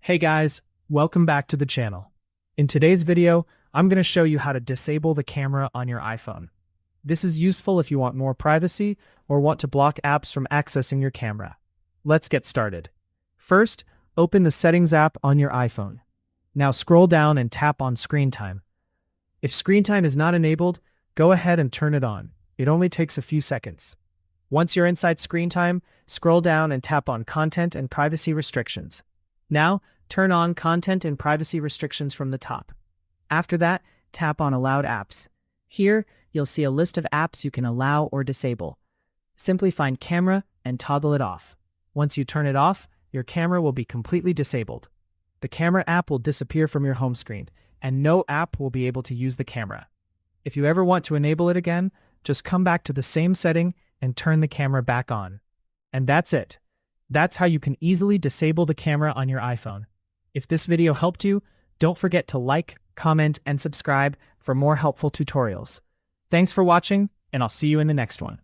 Hey guys, welcome back to the channel. In today's video, I'm going to show you how to disable the camera on your iPhone. This is useful if you want more privacy or want to block apps from accessing your camera. Let's get started. First, open the Settings app on your iPhone. Now scroll down and tap on Screen Time. If Screen Time is not enabled, go ahead and turn it on. It only takes a few seconds. Once you're inside Screen Time, scroll down and tap on Content and Privacy Restrictions. Now, turn on Content and Privacy Restrictions from the top. After that, tap on Allowed Apps. Here, you'll see a list of apps you can allow or disable. Simply find Camera and toggle it off. Once you turn it off, your camera will be completely disabled. The Camera app will disappear from your home screen, and no app will be able to use the camera. If you ever want to enable it again, just come back to the same setting and turn the camera back on. And that's it. That's how you can easily disable the camera on your iPhone. If this video helped you, don't forget to like, comment, and subscribe for more helpful tutorials. Thanks for watching, and I'll see you in the next one.